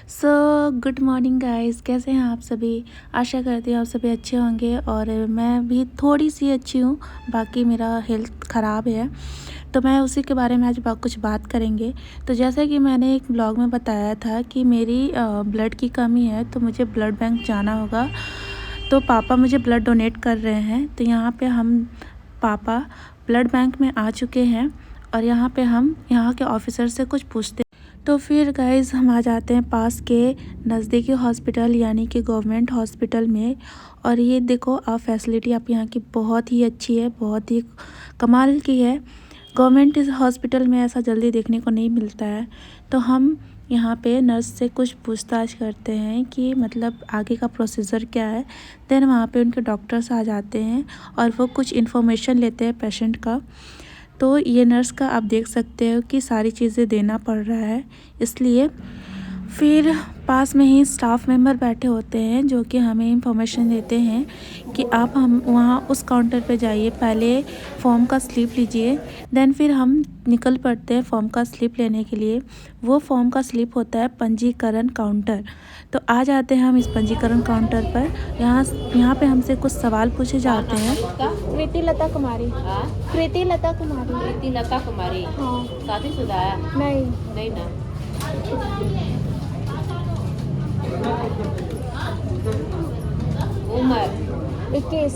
So good morning guys, कैसे हैं आप सभी। आशा करती हूँ आप सभी अच्छे होंगे और मैं भी थोड़ी सी अच्छी हूँ। बाकी मेरा हेल्थ ख़राब है तो मैं उसी के बारे में आज कुछ बात करेंगे। तो जैसा कि मैंने एक ब्लॉग में बताया था कि मेरी ब्लड की कमी है तो मुझे ब्लड बैंक जाना होगा। तो पापा मुझे ब्लड डोनेट कर रहे हैं। तो यहाँ पे हम पापा ब्लड बैंक में आ चुके हैं और यहाँ पे हम यहाँ के ऑफिसर से कुछ पूछते। तो फिर गाइज़ हम आ जाते हैं पास के नज़दीकी हॉस्पिटल यानी कि गवर्नमेंट हॉस्पिटल में। और ये देखो आप फैसिलिटी आप यहाँ की बहुत ही अच्छी है, बहुत ही कमाल की है। गवर्नमेंट इस हॉस्पिटल में ऐसा जल्दी देखने को नहीं मिलता है। तो हम यहाँ पे नर्स से कुछ पूछताछ करते हैं कि मतलब आगे का प्रोसीजर क्या है। देन वहाँ पे उनके डॉक्टर्स आ जाते हैं और वो कुछ इन्फॉर्मेशन लेते हैं पेशेंट का। तो ये नर्स का आप देख सकते हो कि सारी चीज़ें देना पड़ रहा है, इसलिए फिर पास में ही स्टाफ मेंबर बैठे होते हैं जो कि हमें इंफॉर्मेशन देते हैं कि आप हम वहाँ उस काउंटर पे जाइए, पहले फॉर्म का स्लिप लीजिए। देन फिर हम निकल पड़ते हैं फॉर्म का स्लिप लेने के लिए। वो फॉर्म का स्लिप होता है पंजीकरण काउंटर। तो आ जाते हैं हम इस पंजीकरण काउंटर पर। यहाँ पे हमसे कुछ सवाल पूछे जाते हैं। कृति लता कुमारी। हाँ? कृति लता कुमारी। प्रीति लता कुमारी। हाँ। शादीशुदा है? नहीं। नहीं ना। उम्र 21।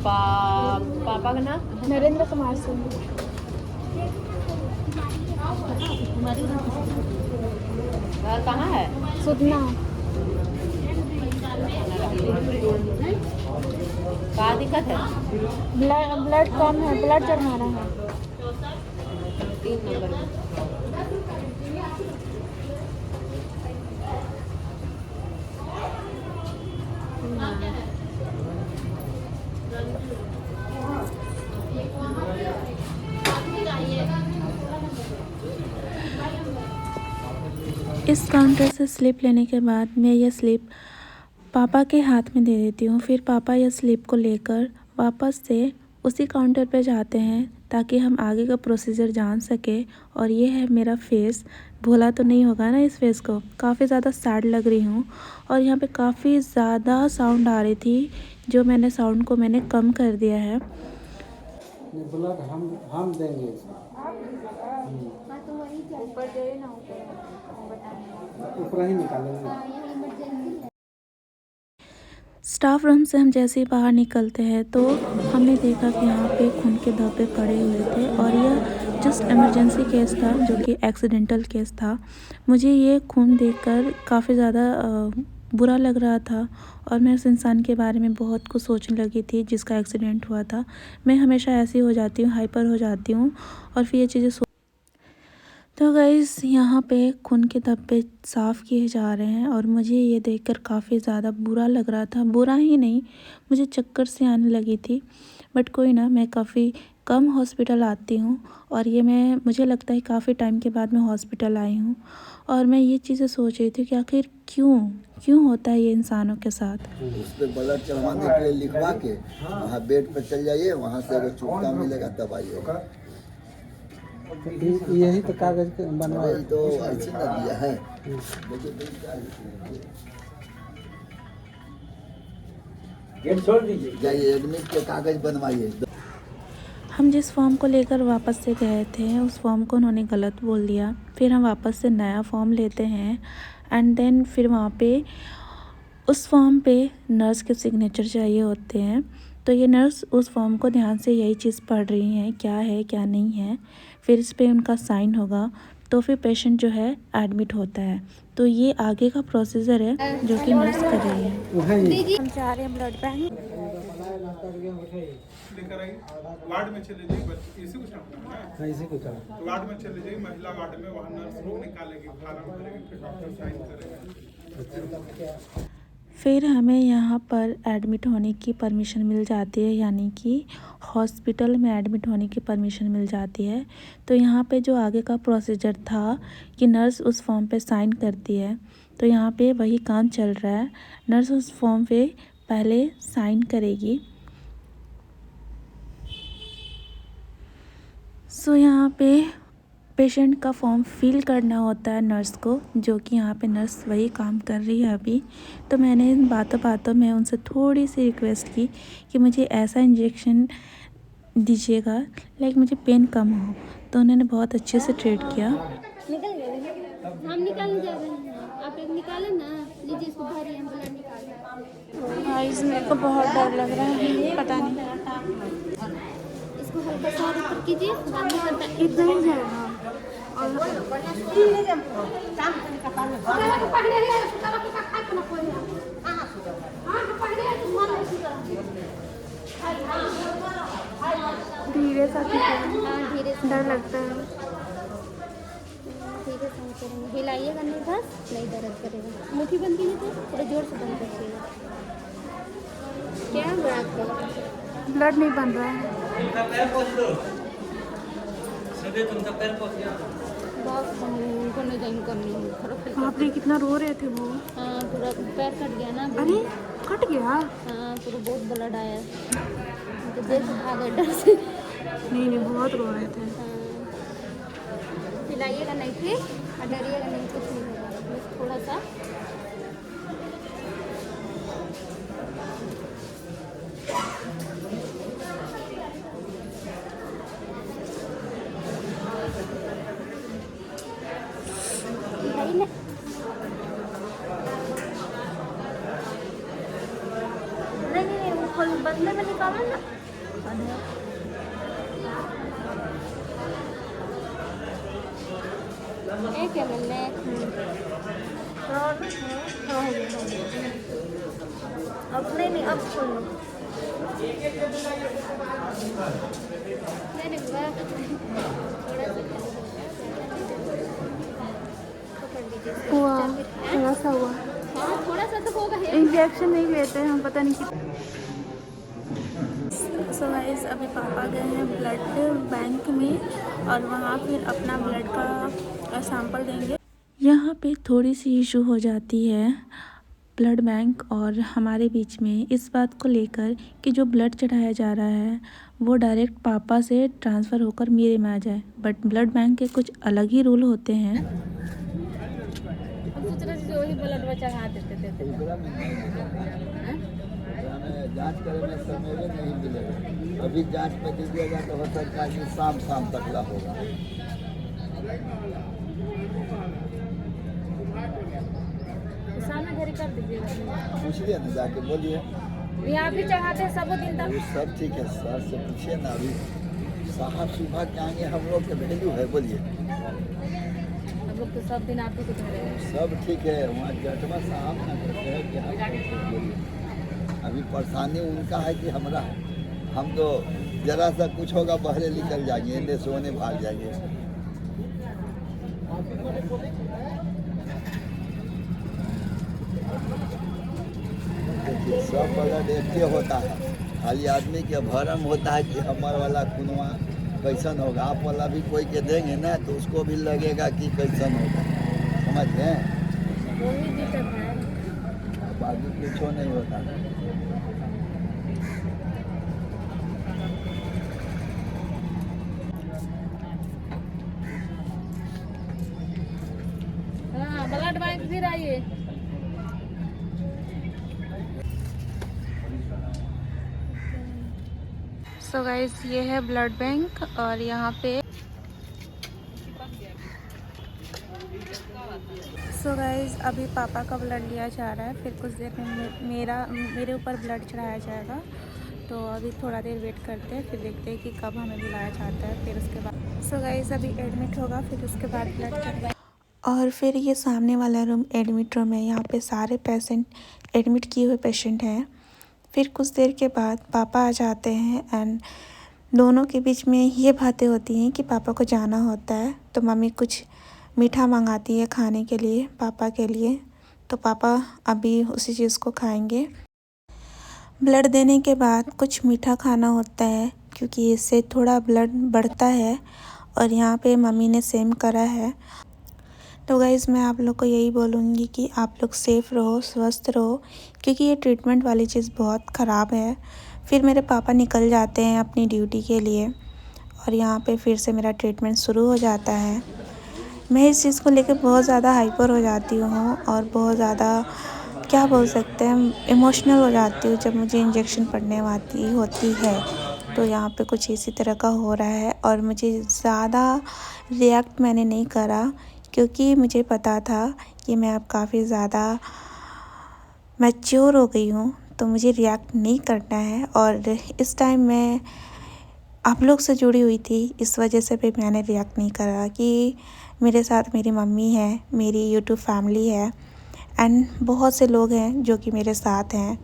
पापा का नाम? नरेंद्र कुमार सिंह। घर कहाँ है? सुधना। क्या दिक्कत है? ब्लड कम है, ब्लड चढ़ाना है। 3 नंबर में। इस काउंटर से स्लिप लेने के बाद मैं ये स्लिप पापा के हाथ में दे देती हूँ। फिर पापा यह स्लिप को लेकर वापस से उसी काउंटर पे जाते हैं ताकि हम आगे का प्रोसीजर जान सके। और ये है मेरा फेस, भोला तो नहीं होगा ना इस फेस को। काफ़ी ज़्यादा सैड लग रही हूँ और यहाँ पे काफ़ी ज़्यादा साउंड आ रही थी, जो मैंने साउंड को कम कर दिया है। ब्लड हम देंगे। ऊपर ही निकालेंगे। स्टाफ रूम से हम जैसे ही बाहर निकलते हैं तो हमने देखा कि यहाँ पे खून के धब्बे पड़े हुए थे और यह जस्ट इमरजेंसी केस था, जो कि एक्सीडेंटल केस था। मुझे ये खून देखकर काफ़ी ज़्यादा बुरा लग रहा था और मैं उस इंसान के बारे में बहुत कुछ सोचने लगी थी जिसका एक्सीडेंट हुआ था। मैं हमेशा ऐसी हो जाती हूँ, हाइपर हो जाती हूँ और फिर ये चीज़ें। तो गाइस यहाँ पे खून के धब्बे साफ़ किए जा रहे हैं और मुझे ये देखकर काफ़ी ज़्यादा बुरा लग रहा था। बुरा ही नहीं, मुझे चक्कर से आने लगी थी। बट कोई ना, मैं काफ़ी कम हॉस्पिटल आती हूँ और ये मुझे लगता है काफ़ी टाइम के बाद मैं हॉस्पिटल आई हूँ। और मैं ये चीज़ें सोच रही थी कि आखिर क्यों होता है ये इंसानों के साथ। उस पर ब्लड चढ़वाने के लिए लिखवा के वहाँ बेड पर चल जाइए, वहाँ से अगर छुट्टा मिलेगा तब आइएगा। यही तो कागज बनवाए तो ऐसे ना दिया है। गेट छोड़ दीजिए, जाइए एडमिट के कागज बनवाइए। हम जिस फॉर्म को लेकर वापस से गए थे उस फॉर्म को उन्होंने गलत बोल दिया। फिर हम वापस से नया फॉर्म लेते हैं एंड देन फिर वहाँ पे उस फॉर्म पे नर्स के सिग्नेचर चाहिए होते हैं। तो ये नर्स उस फॉर्म को ध्यान से यही चीज़ पढ़ रही हैं, क्या है क्या नहीं है। फिर इस पे उनका साइन होगा तो फिर पेशेंट जो है एडमिट होता है। तो ये आगे का प्रोसीजर है जो कि नर्स कर रही है। हम जा रहे हैं ब्लड बैंक। लेकर आई वार्ड में चले जाइए, इसी को छापना है इसी को करा। तो वार्ड में चले जाइए, महिला वार्ड में, वहाँ नर्स लोग निकालेगी, फार्म भरेगी, फिर डॉक्टर साइन करेगा। फिर हमें यहाँ पर एडमिट होने की परमिशन मिल जाती है, यानी कि हॉस्पिटल में एडमिट होने की परमिशन मिल जाती है। तो यहाँ पे जो आगे का प्रोसीजर था कि नर्स उस फॉर्म पे साइन करती है, तो यहाँ पे वही काम चल रहा है। नर्स उस फॉर्म पे पहले साइन करेगी। सो यहाँ पे पेशेंट का फॉर्म फिल करना होता है नर्स को, जो कि यहाँ पे नर्स वही काम कर रही है अभी। तो मैंने बातों बातों में उनसे थोड़ी सी रिक्वेस्ट की कि मुझे ऐसा इंजेक्शन दीजिएगा लाइक मुझे पेन कम हो। तो उन्होंने बहुत अच्छे से ट्रीट किया। निकल गए हम निकालने जा रहे हैं, आप एक निकालें ना, लीजिए इसको भरिए, हम ब्लड निकाल। गाइस मेरे को बहुत डर लग रहा है, पता नहीं इसको हल्का सा ऊपर कीजिए, बाद में करता इतना ही जाएगा। धीरे से हाँ धीरे से डर लगता है। धीरे से हम करेंगे, हिलाइएगा नहीं, बस नहीं दर्द करेगा। मुट्ठी बंद कीजिए तो थोड़ा जोर से बंद करिएगा। क्या हुआ आपको? ब्लड नहीं बन रहा है। बहुत उनको नहीं जाएंगे करनी। बाप रे कितना रो रहे थे वो। हाँ पूरा पैर कट गया ना। अरे कट गया? हाँ पूरा बहुत ब्लड आया, तो देर से भागे डर से। नहीं बहुत रो रहे थे। हाँ हिलाइएगा नहीं फिर, और डरिएगा नहीं, कुछ नहीं होगा, बस थोड़ा सा। नहीं वो खोल बदले में निकालो ना। एक है मिलने अब नहीं अब खोलो। नहीं थोड़ा सा हुआ, थोड़ा सा हुआ। हाँ थोड़ा सा तो होगा। इंजेक्शन नहीं लेते हम, पता नहीं कितना। सो गाइस अभी पापा गए हैं ब्लड बैंक में और वहाँ फिर अपना ब्लड का सैंपल देंगे। यहाँ पे थोड़ी सी इशू हो जाती है ब्लड बैंक और हमारे बीच में इस बात को लेकर कि जो ब्लड चढ़ाया जा रहा है वो डायरेक्ट पापा से ट्रांसफ़र होकर मेरे में आ जाए, बट ब्लड बैंक के कुछ अलग ही रूल होते हैं। हम सोच रहे थे वही ब्लड चढ़ा देते थे। जांच करे में समय भी नहीं मिलेगा। अभी जांच में दीजिएगा तो हो सकता है कि शाम तक ला होगा। सामने घड़ी कर दीजिएगा। पूछिए ना, जाके बोलिए। यहाँ भी चढ़ाते हैं सब दिन तक। वो सब ठीक है, सर से पूछिए ना। अभी साहब सुबह के आएंगे, हम लोग के वैल्यू है, बोलिए। हम लोग तो सब दिन आप ही को धरे हैं। सब ठीक है, वहाँ जटवा साहब ना कहते हैं कि हम बोलिए। अभी परेशानी उनका है कि हमारा है। हम तो जरा सा कुछ होगा बहरे निकल जाएंगे, इन्हें सोने भाग जाएंगे। सब ब्लड एक होता है, खाली आदमी के भरम होता है कि हमारा वाला खुनवा कैसन होगा। आप वाला भी कोई के देंगे ना तो उसको भी लगेगा कि कैसन होगा, समझ गए? वही दिक्कत है, बाकी कुछ नहीं होता। हाँ ब्लड बैंक फिर आइए। सो गाइस ये है ब्लड बैंक और यहाँ पे सो गाइस अभी पापा का ब्लड लिया जा रहा है, फिर कुछ देर में मेरे ऊपर ब्लड चढ़ाया जाएगा। तो अभी थोड़ा देर वेट करते हैं, फिर देखते हैं कि कब हमें बुलाया जाता है। फिर उसके बाद सो गाइस अभी एडमिट होगा, फिर उसके बाद ब्लड चढ़ाएगा। और फिर ये सामने वाला रूम एडमिट रूम है, यहाँ पे सारे पेशेंट एडमिट किए हुए पेशेंट हैं। फिर कुछ देर के बाद पापा आ जाते हैं एंड दोनों के बीच में ये बातें होती हैं कि पापा को जाना होता है। तो मम्मी कुछ मीठा मंगाती है खाने के लिए पापा के लिए, तो पापा अभी उसी चीज़ को खाएंगे। ब्लड देने के बाद कुछ मीठा खाना होता है क्योंकि इससे थोड़ा ब्लड बढ़ता है और यहाँ पे मम्मी ने सेम करा है। तो गाइज़ मैं आप लोग को यही बोलूँगी कि आप लोग सेफ़ रहो, स्वस्थ रहो, क्योंकि ये ट्रीटमेंट वाली चीज़ बहुत ख़राब है। फिर मेरे पापा निकल जाते हैं अपनी ड्यूटी के लिए और यहाँ पे फिर से मेरा ट्रीटमेंट शुरू हो जाता है। मैं इस चीज़ को लेकर बहुत ज़्यादा हाइपर हो जाती हूँ और बहुत ज़्यादा क्या बोल सकते हैं इमोशनल हो जाती हूँ जब मुझे इंजेक्शन पड़ने वाली होती है। तो यहाँ पे कुछ इसी तरह का हो रहा है और मुझे ज़्यादा रिएक्ट मैंने नहीं करा क्योंकि मुझे पता था कि मैं अब काफ़ी ज़्यादा मैच्योर हो गई हूँ, तो मुझे रिएक्ट नहीं करना है। और इस टाइम मैं आप लोग से जुड़ी हुई थी, इस वजह से भी मैंने रिएक्ट नहीं करा कि मेरे साथ मेरी मम्मी है, मेरी यूट्यूब फैमिली है एंड बहुत से लोग हैं जो कि मेरे साथ हैं,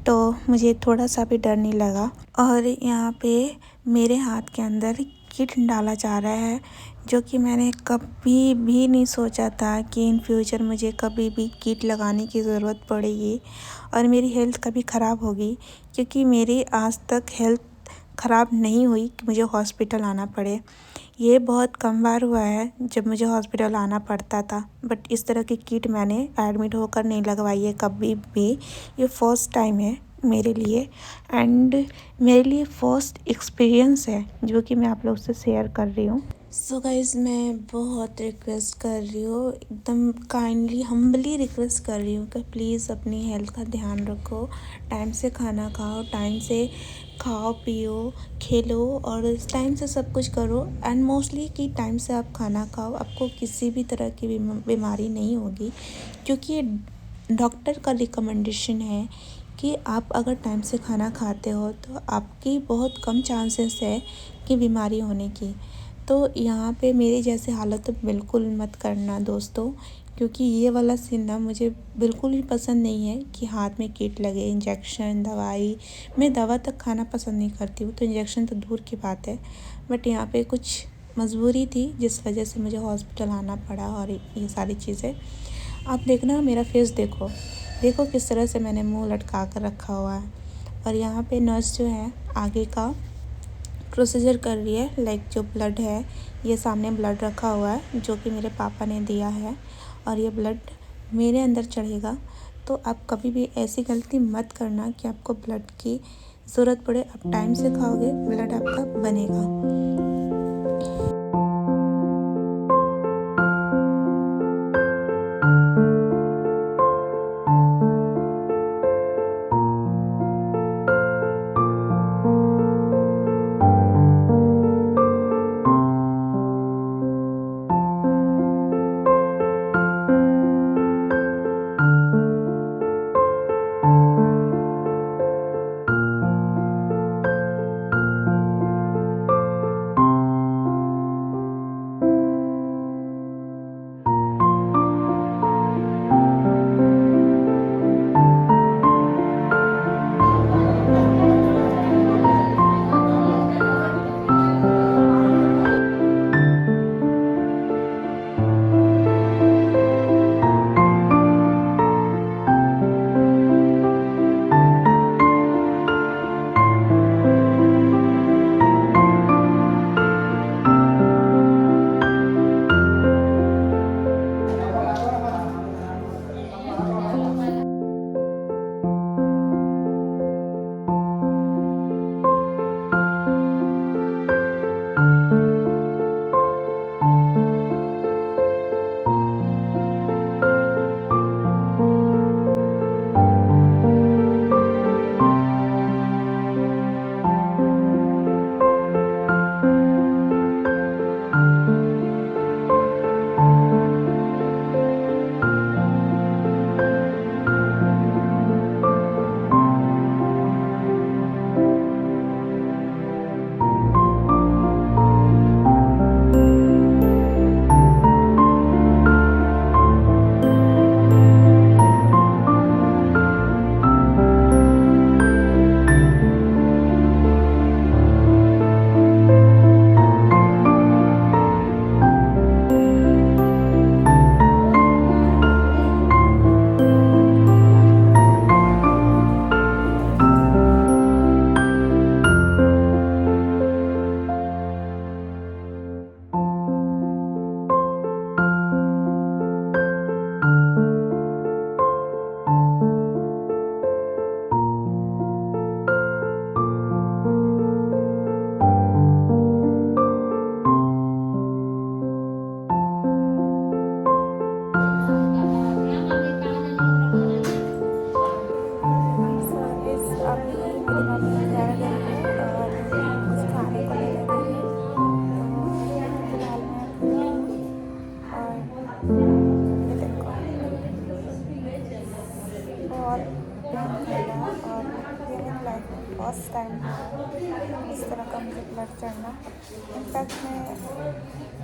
तो मुझे थोड़ा सा भी डर नहीं लगा। और यहाँ पे मेरे हाथ के अंदर किट डाला जा रहा है जो कि मैंने कभी भी नहीं सोचा था कि इन फ्यूचर मुझे कभी भी किट लगाने की ज़रूरत पड़ेगी और मेरी हेल्थ कभी ख़राब होगी, क्योंकि मेरी आज तक हेल्थ ख़राब नहीं हुई कि मुझे हॉस्पिटल आना पड़े। ये बहुत कम बार हुआ है जब मुझे हॉस्पिटल आना पड़ता था, बट इस तरह की किट मैंने एडमिट होकर नहीं लगवाई है कभी भी। ये फर्स्ट टाइम है मेरे लिए एंड मेरे लिए फर्स्ट एक्सपीरियंस है जो कि मैं आप लोग से शेयर कर रही हूँ। सो गाइज़, मैं बहुत रिक्वेस्ट कर रही हूँ, एकदम काइंडली हम्बली रिक्वेस्ट कर रही हूँ कि प्लीज़ अपनी हेल्थ का ध्यान रखो, टाइम से खाना खाओ, टाइम से खाओ पियो खेलो और टाइम से सब कुछ करो एंड मोस्टली कि टाइम से आप खाना खाओ, आपको किसी भी तरह की बीमारी नहीं होगी, क्योंकि ये डॉक्टर का रिकमेंडेशन है कि आप अगर टाइम से खाना खाते हो तो आपकी बहुत कम चांसेस है कि बीमारी होने की। तो यहाँ पे मेरी जैसे हालत तो बिल्कुल मत करना दोस्तों, क्योंकि ये वाला सीन ना मुझे बिल्कुल भी पसंद नहीं है कि हाथ में किट लगे, इंजेक्शन, दवाई। मैं दवा तक खाना पसंद नहीं करती हूँ, तो इंजेक्शन तो दूर की बात है। बट यहाँ पे कुछ मजबूरी थी जिस वजह से मुझे हॉस्पिटल आना पड़ा और ये सारी चीज़ें। आप देखना मेरा फेस देखो किस तरह से मैंने मुँह लटका कर रखा हुआ है। और यहाँ पे नर्स जो है आगे का प्रोसीजर कर रही है, लाइक जो ब्लड है, ये सामने ब्लड रखा हुआ है जो कि मेरे पापा ने दिया है और ये ब्लड मेरे अंदर चढ़ेगा। तो आप कभी भी ऐसी गलती मत करना कि आपको ब्लड की ज़रूरत पड़े। आप टाइम से खाओगे, ब्लड आपका बनेगा। इनफैक्ट मैं